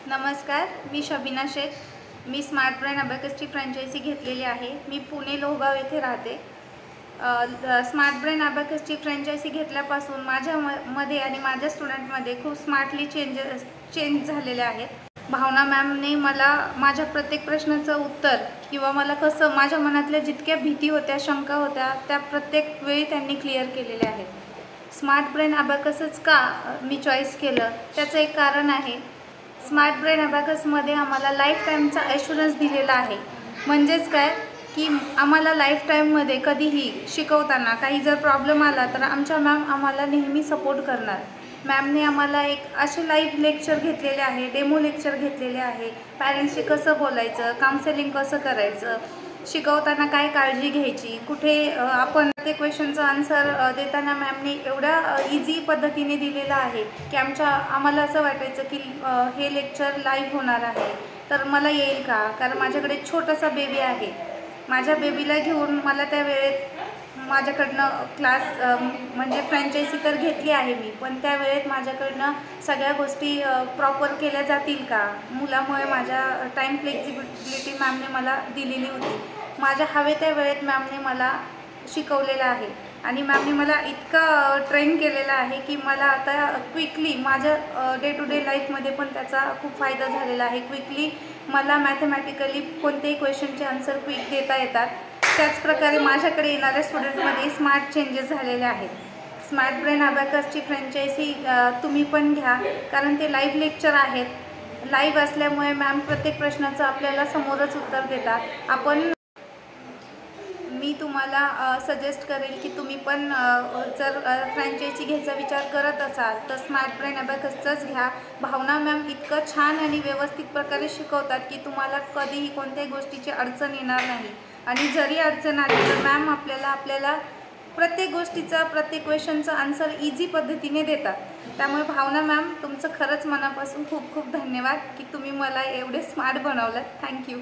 नमस्कार, मी शबिना शेख. मी smart brain अबॅकसची franchise घेतलेली आहे. मी पुणे लोहगाव येथे राहते. स्मार्ट ब्रेन अबॅकसची फ्रँचायझी घेतल्यापासून माझ्यामध्ये आणि माझ्या स्टुडंटमध्ये खूप स्मार्टली चेंज झालेले आहेत. भावना मॅमने मला माझ्या प्रत्येक प्रश्नाचं उत्तर किंवा मला कसं माझ्या मनातल्या जितक्या भीती होत्या, शंका होत्या, त्या प्रत्येक वेळी त्यांनी क्लिअर केलेल्या आहेत. स्मार्ट ब्रेन अबॅकसच का मी चॉईस केलं त्याचं एक कारण आहे. स्मार्ट ब्रेन अबॅकसमध्ये आम्हाला लाईफ टाईमचा ॲश्युरन्स दिलेला आहे. म्हणजेच काय की आम्हाला लाईफ टाईममध्ये कधीही शिकवताना काही जर प्रॉब्लेम आला तर आमच्या मॅम आम्हाला नेहमी सपोर्ट करणार. मॅमने आम्हाला एक असे लाईव्ह लेक्चर घेतलेले आहे, डेमो लेक्चर घेतलेले आहे. पॅरेंट्सशी कसं बोलायचं, काउन्सेलिंग कसं करायचं, शिकवताना काय काळजी घ्यायची, कुठे आपण ते क्वेश्चनचं आन्सर देताना मॅमने एवढ्या इझी पद्धतीने दिलेलं आहे की आम्हाला असं वाटायचं की हे लेक्चर लाईव्ह होणार आहे तर मला येईल का, कारण माझ्याकडे छोटासा बेबी आहे. माझ्या बेबीला घेऊन मला त्या वेळेत माझ्याकडनं क्लास म्हणजे फ्रँचायझी तर घेतली आहे मी, पण त्या वेळेत माझ्याकडनं सगळ्या गोष्टी प्रॉपर केल्या जातील का, मुलामुळे माझ्या टाईम फ्लेक्झिबिलिटी मॅमने मला दिलेली होती. माझ्या हवे त्या वेळेत मॅमने मला शिकवलेलं आहे आणि मॅमने मला इतका ट्रेन केलेला आहे की मला आता क्विकली माझ्या डे टू डे लाईफमध्ये पण त्याचा खूप फायदा झालेला आहे. क्विकली मला मॅथमॅटिकली कोणतेही क्वेश्चनचे आन्सर क्विक देता येतात. त्याचप्रकारे माझ्याकडे येणाऱ्या स्टुडंटमध्ये स्मार्ट चेंजेस झालेले आहेत. स्मार्ट ब्रेन अबॅकसची फ्रँचायझी तुम्ही पण घ्या, कारण ते लाईव्ह लेक्चर आहेत. लाईव्ह असल्यामुळे मॅम प्रत्येक प्रश्नाचं आपल्याला समोरच उत्तर देतात. मी तुम्हाला सजेस्ट करेल की तुम्ही पण जर फ्रँचायझी घ्यायचा विचार करत असाल तर स्मार्ट ब्रेन अबॅकसचंच घ्या. भावना मॅम इतकं छान आणि व्यवस्थित प्रकारे शिकवतात की तुम्हाला कधीही कोणत्याही गोष्टीची अडचण येणार नाही. आणि जरी अडचण आली तर मॅम आपल्याला प्रत्येक गोष्टीचा, प्रत्येक क्वेश्चनचं आन्सर इझी पद्धतीने देतात. त्यामुळे भावना मॅम तुमचं खरंच मनापासून खूप खूप धन्यवाद की तुम्ही मला एवढे स्मार्ट बनवलं. थँक्यू.